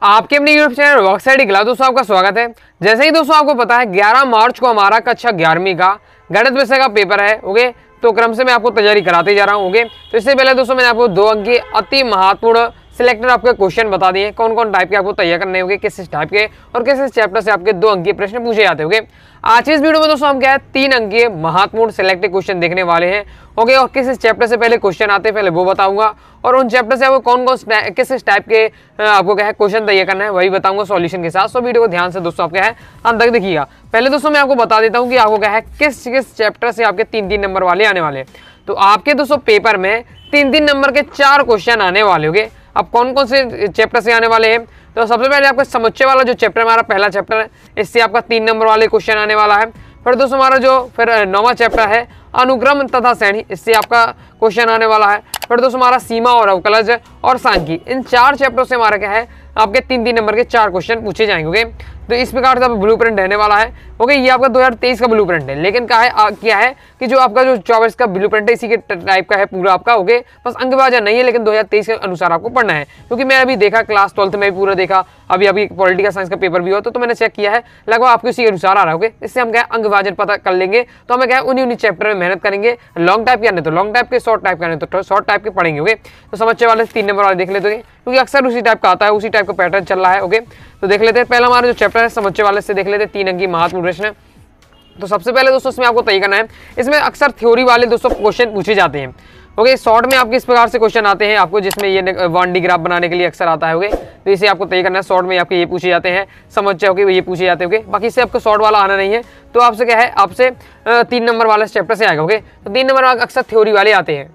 आपके अपने YouTube channel वर्कसाइड class दोस्तों आपका स्वागत है। जैसे ही दोस्तों आपको पता है 11 मार्च को हमारा कक्षा 11वीं का गणित विषय का पेपर है। ओके, तो क्रम से मैं आपको तैयारी कराते जा रहा हूँ। ओके, तो इससे पहले दोस्तों मैंने आपको 2 अंक के अति महत्वपूर्ण सिलेक्टेड आपके क्वेश्चन बता दिए, कौन कौन टाइप के आपको तैयार करने होंगे, किस टाइप के और किस चैप्टर से आपके 2 अंक के प्रश्न पूछे जाते होंगे। आज इस वीडियो में दोस्तों हम क्या है 3 अंक के महत्वपूर्ण सिलेक्टेड क्वेश्चन देखने वाले हैं। ओके, और किस चैप्टर से पहले क्वेश्चन आते हैं पहले वो बताऊंगा, और उन चैप्टर से आपको कौन कौन किस टाइप के आपको क्या है क्वेश्चन तैयार करना है वही बताऊंगा सॉल्यूशन के साथ। तो वीडियो को ध्यान से दोस्तों आप क्या है अंत तक देखिएगा। पहले दोस्तों मैं आपको बता देता हूँ कि आपको क्या है किस किस चैप्टर से आपके 3-3 नंबर वाले आने वाले हैं। तो आपके दोस्तों पेपर में 3-3 नंबर के 4 क्वेश्चन आने वाले होंगे। अब कौन कौन से चैप्टर से आने वाले हैं, तो सबसे पहले आपका समुच्चय वाला जो चैप्टर हमारा पहला चैप्टर है, इससे आपका 3 नंबर वाले क्वेश्चन आने वाला है। फिर दोस्तों हमारा जो फिर 9वां चैप्टर है अनुक्रम तथा श्रेणी, इससे आपका क्वेश्चन आने वाला है। फिर दोस्तों हमारा सीमा और अवकलज और सांख्यिकी, इन 4 चैप्टरों से हमारा क्या है आपके 3-3 नंबर के 4 क्वेश्चन पूछे जाएंगे। तो इस प्रकार से ब्लूप्रिंट रहने वाला है। ओके, ये आपका 2023 का ब्लूप्रिंट है, लेकिन क्या है कि जो आपका जो 24 का ब्लूप्रिंट है इसी के टाइप का है पूरा आपका। ओके, बस अंकबाजा नहीं है, लेकिन 2023 के अनुसार आपको पढ़ना है। क्योंकि मैं अभी देखा क्लास 12th में भी पूरा देखा, अभी पॉलिटिकल साइंस का पेपर भी हुआ तो मैंने चेक किया है, लगभग आपको इसी के अनुसार आ रहा है। ओके, इससे हम क्या है अंकविभाजन पता कर लेंगे, तो हमें क्या है उन्हीं चैप्टर में मेहनत करेंगे। लॉन्ग टाइप करने तो लॉन्ग टाइप के, शॉर्ट टाइप करने तो शॉर्ट टाइप के पढ़ेंगे। ओके, तो समुच्चय वाले 3 नंबर वाले देख लेते हैं, क्योंकि अक्सर उसी टाइप का आता है, उसी टाइप का पैटर्न चल रहा है। ओके, तो देख लेते हैं पहला हमारा जो चैप्टर है समुच्चय वाले से देख लेते हैं 3 अंक की महत्वपूर्ण प्रश्न। तो सबसे पहले दोस्तों इसमें आपको तय करना है, इसमें अक्सर थ्योरी वाले दोस्तों क्वेश्चन पूछे जाते हैं। ओके, शॉर्ट में आपके इस प्रकार से क्वेश्चन आते हैं आपको, जिसमें ये 1D ग्राफ बनाने के लिए अक्सर आता है। ओके, तो इसे आपको तय करना है। शॉर्ट में आपके ये पूछे जाते हैं, समुच्चय होके ये पूछे जाते हैं। ओके, बाकी से आपको शॉर्ट वाला आना नहीं है, तो आपसे क्या है आपसे 3 नंबर वाला चैप्टर से आएगा। ओके, तो 3 नंबर अक्सर थ्योरी वाले आते हैं।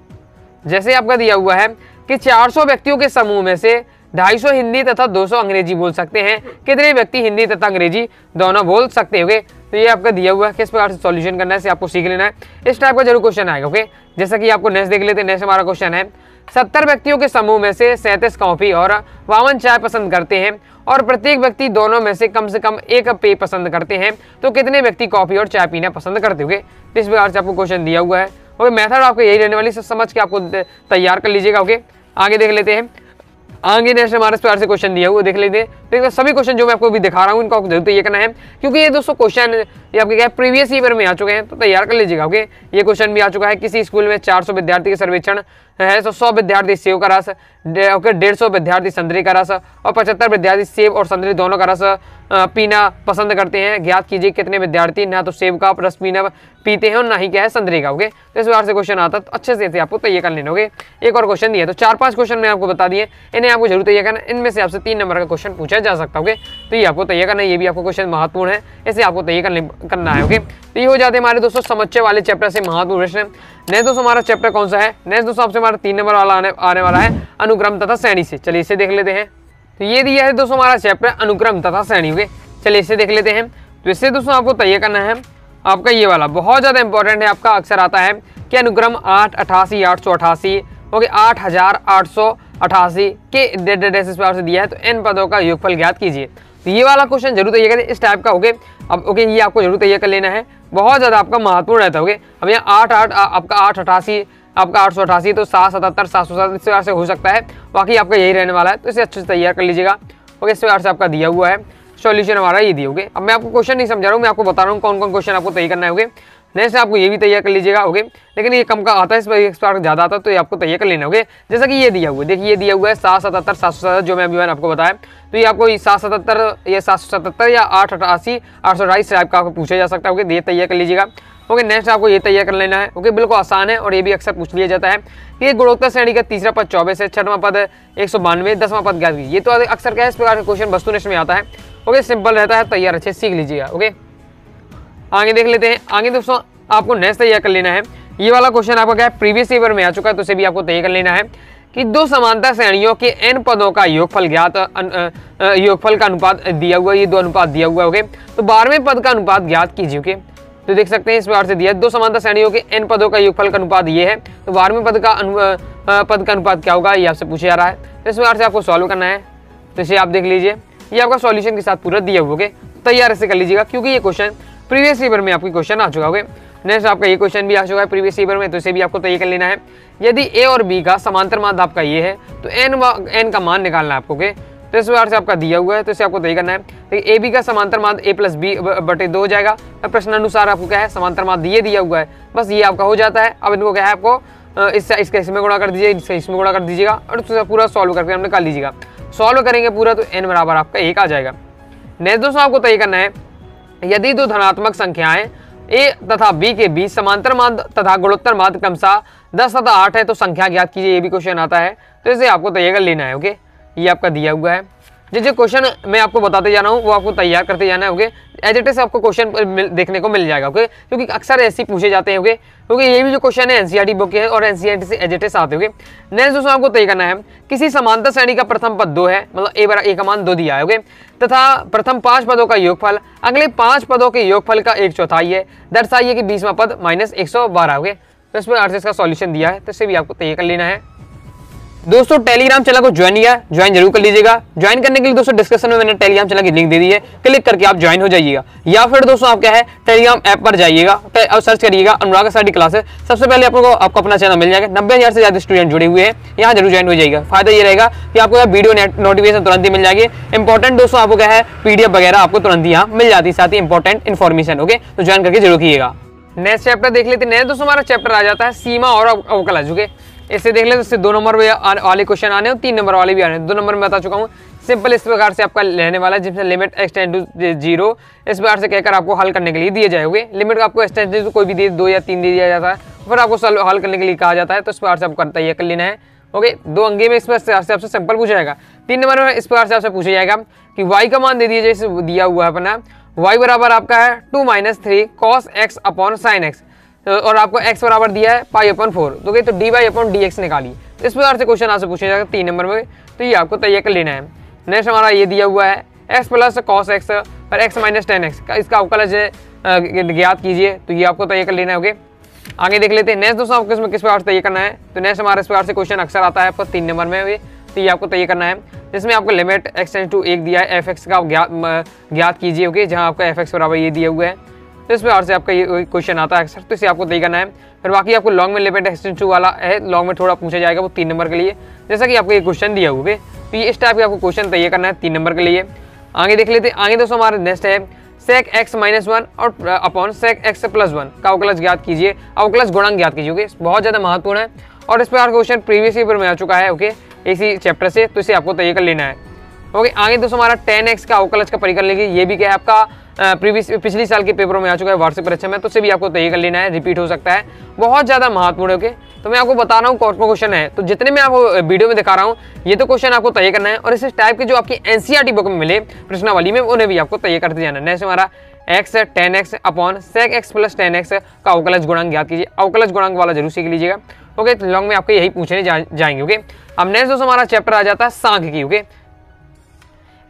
जैसे आपका दिया हुआ है कि 400 व्यक्तियों के समूह में से 250 हिंदी तथा 200 अंग्रेजी बोल सकते हैं, कितने व्यक्ति हिंदी तथा अंग्रेजी दोनों बोल सकते होंगे। तो ये आपका दिया हुआ है, किस प्रकार से सॉल्यूशन करना है इसे आपको सीख लेना है। इस टाइप का जरूर क्वेश्चन आएगा। ओके, जैसा कि आपको नेक्स्ट देख लेते हैं। नेक्स्ट हमारा क्वेश्चन है 70 व्यक्तियों के समूह में से 37 कॉफी और 52 चाय पसंद करते हैं, और प्रत्येक व्यक्ति दोनों में से कम 1 पेय पसंद करते हैं, तो कितने व्यक्ति कॉफी और चाय पीना पसंद करते होंगे। इस प्रकार से आपको क्वेश्चन दिया हुआ है। ओके, मेथड आपको यही रहने वाली, समझ के आपको तैयार कर लीजिएगा। ओके, आगे देख लेते हैं। आगे नेक्स्ट हमारे इस प्रकार से क्वेश्चन दिया हुआ देख लेते हैं। तो सभी क्वेश्चन जो मैं आपको अभी दिखा रहा हूँ इनको जरूर तैयार करना है, क्योंकि ये दोस्तों क्वेश्चन ये आपके क्या प्रीवियस ईयर में आ चुके हैं, तो तैयार कर लीजिएगा। ओके, ये क्वेश्चन भी आ चुका है। किसी स्कूल में 400 विद्यार्थी के सर्वेक्षण है, तो 100 विद्यार्थी सेब का रस, 150 विद्यार्थी संतरे का रस और 75 विद्यार्थी सेब और संतरे दोनों का रस पीना पसंद करते हैं। ज्ञात कीजिए कितने विद्यार्थी ना तो सेब का रस पीते हैं और ना ही क्या है संतरे का। ओके, तो इस बार से क्वेश्चन आता है, तो अच्छे से आपको तैयार कर लेना। ओके, एक और क्वेश्चन दिया, तो 4-5 क्वेश्न मैंने आपको बता दिए, इन्हें आपको जरूर तैयार करना। इनमें से आपसे 3 नंबर का क्वेश्चन पूछा जा सकता है। ओके, तो ये आपको तैयार करना है, ये भी आपको क्वेश्चन महत्वपूर्ण है, इसे आपको तैयार करना है। ओके, तो ये हो जाते हैं हमारे दोस्तों समुच्चय वाले चैप्टर से महत्वपूर्ण प्रश्न। नेक्स्ट दोस्तों हमारा चैप्टर कौन सा है, नेक्स्ट दोस्तों आपसे हमारा 3 नंबर वाला आने वाला है अनुक्रम तथा श्रेणी से। चलिए इसे देख लेते हैं। तो ये दिया है दोस्तों हमारा चैप्टर अनुक्रम तथा श्रेणी। ओके, चलिए इसे देख लेते हैं। तो इससे दोस्तों आपको तैयार करना है आपका ये वाला बहुत ज़्यादा इंपॉर्टेंट है, आपका अक्सर आता है कि अनुक्रम 888 888 ओके 8888 के इस प्रकार से दिया है, तो n पदों का योगफल ज्ञात कीजिए। तो ये वाला क्वेश्चन जरूर तैयार करें इस टाइप का। ओके, अब ओके ये आपको जरूर तैयार कर लेना है, बहुत ज़्यादा आपका महत्वपूर्ण रहता है। ओके, अब यहाँ 8 आपका 888 आपका 888 तो 777 707 इस प्रकार से हो सकता है, बाकी आपका यही रहने वाला है, तो इसे अच्छे से तैयार कर लीजिएगा। ओके, इस प्रकार से आपका दिया हुआ है सॉल्यूशन हमारा ये दिया। ओके, अब मैं आपको क्वेश्चन नहीं समझा रहा हूँ, मैं आपको बता रहा हूँ कौन कौन क्वेश्चन आपको तैयार करना है। ओके, नेक्स्ट आपको ये भी तैयार कर लीजिएगा। ओके, लेकिन ये कम का आता है, इस पर ज़्यादा आता है, तो ये आपको तैयार कर लेना। ओके, जैसा कि ये दिया हुआ है, देखिए ये दिया हुआ है 777 777 जो मैं अभी मैंने आपको बताया, तो ये आपको 777 या 888 828 टाइप का आपको पूछा जा सकता है। ओके, ये तैयार कर लीजिएगा। ओके, नेक्स्ट आपको ये तैयार कर लेना है। ओके, बिल्कुल आसान है और ये भी अक्सर पूछ लिया जाता है कि ये गुणोत्तर श्रेणी का तीसरा पद 24 है, 6वां पद 192, 10वां पद ज्ञात कीजिए। ये तो अक्सर क्या है इस प्रकार का क्वेश्चन वस्तुनिष्ठ में आता है। ओके, सिंपल रहता है, तैयार अच्छे सीख लीजिएगा। ओके, आगे देख लेते हैं। आगे दोस्तों आपको नेक्स्ट तैयार कर लेना है, ये वाला क्वेश्चन आपका क्या है प्रीवियस ईयर में आ चुका है, तो इसे भी आपको तैयार कर लेना है कि 2 समांतर श्रेणियों के n पदों का योगफल ज्ञात योगफल का अनुपात दिया हुआ है, ये 2 अनुपात दिया हुआ है। ओके, तो 12वें पद का अनुपात ज्ञात कीजिए। ओके, तो देख सकते हैं इस प्रकार से दिया 2 समांतर श्रेणियों के n पदों का योगफल का अनुपात ये है, तो 12वें पद का अनुपात क्या होगा ये आपसे पूछा जा रहा है, तो इस प्रकार से आपको सॉल्व करना है। तो इसे आप देख लीजिए, ये आपका सॉल्यूशन के साथ पूरा दिया हुआ है, तैयार ऐसे कर लीजिएगा, क्योंकि ये क्वेश्चन प्रीवियस ईयर में आपकी क्वेश्चन आ चुका होगा। नेक्स्ट आपका ये क्वेश्चन भी आ चुका है प्रीवियस ईयर में, तो इसे भी आपको तैयार कर लेना है। यदि a और b का समांतर माध्य आपका ये है, तो n का मान निकालना है आपको। तो इस प्रकार से आपका दिया हुआ है, तो इसे आपको तय करना है। देखिए ए बी का समांतर माध्य ए प्लस बी बटे 2 हो जाएगा। अब प्रश्न अनुसार आपको क्या है, समांतर माध्य ये दिया हुआ है, बस ये आपका हो जाता है। अब इनको क्या है, आपको इसका इसमें गुणा कर दीजिए, इससे इसमें गुणा कर दीजिएगा और पूरा सॉल्व करके हमने निकाल लीजिएगा। सॉल्व करेंगे पूरा तो n बराबर आपका 1 आ जाएगा। नेक्स्ट दोस्तों आपको तय करना है, यदि दो धनात्मक संख्याएं a तथा b के बीच समांतर माध्य तथा गुणोत्तर माध्य क्रमशः 10 तथा 8 है तो संख्या ज्ञात कीजिए। ये भी क्वेश्चन आता है, तो इसे आपको तैयार कर लेना है। ओके, ये आपका दिया हुआ है। जो क्वेश्चन मैं आपको बताते जा रहा हूँ वो आपको तैयार करते जाना है। ओके, एज इट इज आपको क्वेश्चन देखने को मिल जाएगा। ओके, क्योंकि अक्सर ऐसे पूछे जाते हैं। ओके, क्योंकि ये भी जो क्वेश्चन है एनसीईआरटी बुक के है और एनसीईआरटी से एज इट इज आते हैं। नेक्स्ट दोस्तों आपको तय करना है, किसी समांतर श्रेणी का प्रथम पद 2 है, मतलब ए का मान 2 दिया है। ओके, तथा प्रथम 5 पदों का योगफल अगले 5 पदों के योगफल का 1/4 है। दर्शाइए कि 20वां पद -112। ओके, तो इसमें आरसीएस का सॉल्यूशन दिया है, तो इसे भी आपको तय कर लेना है। दोस्तों टेलीग्राम चैनल को ज्वाइन किया, ज्वाइन जरूर कर लीजिएगा। ज्वाइन करने के लिए दोस्तों डिस्क्रिप्शन में मैंने टेलीग्राम चैनल की लिंक दे दी है, क्लिक करके आप ज्वाइन हो जाइएगा। या फिर दोस्तों आप क्या है, टेलीग्राम ऐप पर जाइएगा और सर्च करिएगा अनुराग स्टडी क्लासेस। सबसे पहले आपको अपना चैनल मिल जाएगा। 90,000 से ज्यादा स्टूडेंट जुड़े हुए हैं, यहाँ जरूर ज्वाइन हो जाएगा। फायदा ये रहेगा कि आपको वीडियो नोटिफिकेशन तुरंत ही मिल जाएगी। इंपॉर्टेंट दोस्तों आपको क्या है, पीडीएफ वगैरह आपको तुरंत ही यहाँ मिल जाती है, साथ ही इंपॉर्टेंट इन्फॉर्मेशन। ओके, तो ज्वाइन करके जरूर कीजिएगा। नेक्स्ट चैप्टर देख लेते हैं। नेक्स्ट दोस्तों हमारा चैप्टर आ जाता है सीमा और अवकलज। ओके, इससे देख लेते हैं, इससे 2 नंबर वाले क्वेश्चन आने और 3 नंबर वाले भी आने। 2 नंबर में बता चुका हूँ, सिंपल इस प्रकार से आपका रहने वाला है, जिसमें लिमिट x टेंड टू 0 इस प्रकार से कहकर आपको हल करने के लिए दिए जाएंगे। लिमिट आपको x टेंड टू कोई भी 2 या 3 दे दिया जाता है, फिर आपको हल करने के लिए कहा जाता है, तो इस प्रकार से आपको तैयार कर लेना है। ओके, 2 अंगे में इस प्रकार से आपसे सिंपल पूछा जाएगा। 3 नंबर में इस प्रकार से आपसे पूछा जाएगा कि y का मान दे दिया जैसे दिया हुआ है अपना, y बराबर आपका है 2 - 3 cos x upon sin x, और आपको x बराबर दिया है π/4, तो dy/dx निकालिए। इस प्रकार से क्वेश्चन आपसे पूछा जाएगा 3 नंबर में, तो ये आपको तैयार कर लेना है। नेक्स्ट हमारा ये दिया हुआ है x + cos x और x - tan x का इसका अवकलज ज्ञात कीजिए, तो ये आपको तैयार कर लेना है। ओके, आगे देख लेते हैं। नेक्स्ट दोस्तों आपको इसमें किस प्रकार से तैयार करना है, तो नेक्स्ट हमारे इस प्रकार से क्वेश्चन अक्सर आता है आपको 3 नंबर में, तो ये आपको तैयार करना है, जिसमें आपको लिमिट x टेंड टू 1 दिया है, fx का ज्ञात कीजिए। ओके, जहाँ आपका fx बराबर ये दिया हुआ है, तो इस प्रकार से आपका ये क्वेश्चन आता है अक्सर, तो इसे आपको तय करना है। फिर बाकी आपको लॉन्ग में लिमिट x टेंड टू वाला है, लॉन्ग में थोड़ा पूछा जाएगा वो 3 नंबर के लिए, जैसा कि आपको ये क्वेश्चन दिया हुआ है। तो ये इस टाइप के आपको क्वेश्चन तैयार करना है 3 नंबर के लिए। आगे देख लेते हैं। आगे दोस्तों हमारा नेक्स्ट है sec x - 1 और अपॉन sec x + 1 का अवकलज ज्ञात कीजिए, अवकलज गुणांक ज्ञात कीजिए। बहुत ज्यादा महत्वपूर्ण है और इस प्रकार क्वेश्चन प्रीवियस पेपर में आ चुका है। ओके, इसी चैप्टर से, तो इसे आपको तैयार कर लेना है। ओके, आगे दोस्तों हमारा tan x का अवकलज का परिकलन लेंगे। ये भी क्या है आपका पिछली साल के पेपरों में आ चुका है वार्षिक परीक्षा में, तो उसे भी आपको तैयार कर लेना है, रिपीट हो सकता है, बहुत ज्यादा महत्वपूर्ण है। ओके, तो मैं आपको बता रहा हूँ कौन क्वेश्चन है, तो जितने मैं आपको वीडियो में दिखा रहा हूँ ये तो क्वेश्चन आपको तैयार करना है, और इस टाइप के जो आपकी एनसीईआरटी बुक में मिले प्रश्नावली में उन्हें भी आपको तैयार करते जाना है। नेक्स्ट हमारा x tan x upon sec x + tan x का अवकलज गुणांक ज्ञात कीजिए। अवकलज गुणांक वाला जरूर सीख लीजिएगा। ओके, लॉन्ग में आपको यही पूछने जाएंगे। ओके, अब नेक्स्ट दोस्तों हमारा चैप्टर आ जाता है सांख्यिकी। ओके,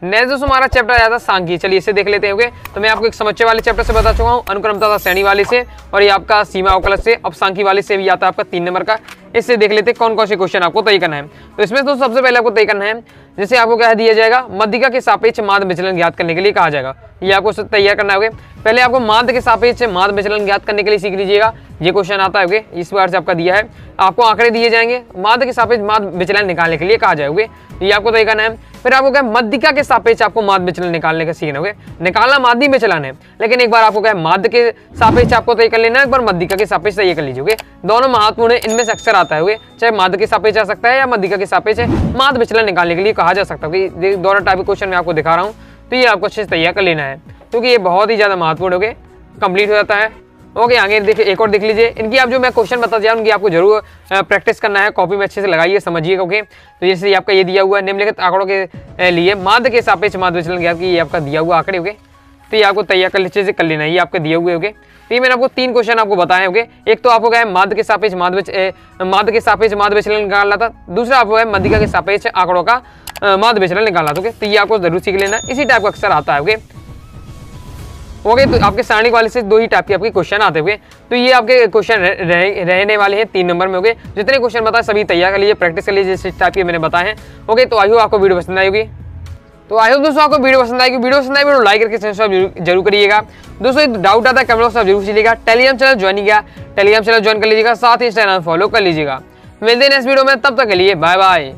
नेक्स्ट दोस्तों हमारा चैप्टर आ जाता है सांख्यिकी। चलिए इसे देख लेते हैं। ओके, तो मैं आपको एक समुच्चय वाले चैप्टर से बता चुका हूँ, अनुक्रमता तथा श्रेणी वाले से, और ये आपका सीमा अवकलज से। अब सांख्यिकी वाले से भी आता है आपका 3 नंबर का। इससे देख लेते हैं कौन कौन से क्वेश्चन आपको तय करना है। तो इसमें तो सबसे पहले आपको तय करना है, जैसे आपको क्या दिया जाएगा, मध्यिका के सापेक्ष माध्य विचलन ज्ञात करने के लिए कहा जाएगा। ये आपको तैयार करना है। पहले आपको माध्य के सापेक्ष माध्य विचलन ज्ञात करने के लिए सीख लीजिएगा, ये क्वेश्चन आता है। ओके, इस बार से आपका दिया है, आपको आंकड़े दिए जाएंगे, माध्य के सापेक्ष माध्य विचलन निकालने के लिए कहा जाएगा। ये आपको तय करना है। फिर आपको क्या, मध्यिका के सापेक्ष आपको माध्य विचलन निकालने का सीखना है। निकालना माध्य विचलन है, लेकिन एक बार आपको क्या, माध्य के सापेक्ष आपको तय कर लेना है, एक बार मध्यिका के सापेक्ष तय कर लीजिए। दोनों महत्वपूर्ण है, इनमें से अक्सर आता है, चाहे माध्य के सापेक्ष आ सकता है या मध्यिका के सापेक्ष माध्य विचलन निकालने के लिए कहा जा सकता है। दोनों टाइप के क्वेश्चन मैं आपको दिखा रहा हूँ, तो ये आपको अच्छे से तैयार कर लेना है, क्योंकि ये बहुत ही ज्यादा महत्वपूर्ण हो गए, कंप्लीट हो जाता है। ओके, आगे देखिए, एक और देख लीजिए। इनकी आप जो मैं क्वेश्चन बता दिया उनकी आपको जरूर प्रैक्टिस करना है, कॉपी में अच्छे से लगाइए, समझिएगा। ओके, तो जैसे आपका ये दिया हुआ है, निम्नलिखित आंकड़ों के लिए माध्य के सापेक्ष माध्य विचलन ज्ञात कीजिए, ये आपका दिया हुआ आंकड़े। ओके, तो ये आपको तैयार कर अच्छे से कर लेना है, ये आपके दिए हुए। ओके, तो ये मैंने आपको 3 क्वेश्चन आपको बताए। ओके, एक तो आपको क्या है, माध्य के सापेक्ष माध्य विचलन निकालना था, दूसरा आपको है मध्यिका के सापेक्ष आंकड़ों का माध्य विचलन निकालना था। तो ये आपको जरूर सीख लेना, इसी टाइप का अक्सर आता है। ओके, तो आपके सारणी वाले से 2 ही टाइप के आपके क्वेश्चन आते हुए, तो ये आपके क्वेश्चन रहने वाले हैं 3 नंबर में। ओके, जितने क्वेश्चन बताए सभी तैयार कर लीजिए, प्रैक्टिस कर लीजिए, जिस टाइप के मैंने बताए हैं। ओके, तो आई होप आपको वीडियो पसंद आएगी। तो आई होप दोस्तों आपको वीडियो पसंद आएगी। वीडियो पसंद आए वीडियो लाइक करके सब्सक्राइब जरूर करिएगा। दोस्तों डाउट आता है कमेंट बॉक्स में जरूर कीजिएगा। टेलीग्राम चैनल ज्वाइन किया, टेलीग्राम चैनल ज्वाइन कर लीजिएगा, साथ ही इंस्टाग्राम फॉलो कर लीजिएगा। मिलते हैं नेक्स्ट वीडियो में, तब तक के लिए बाय बाय।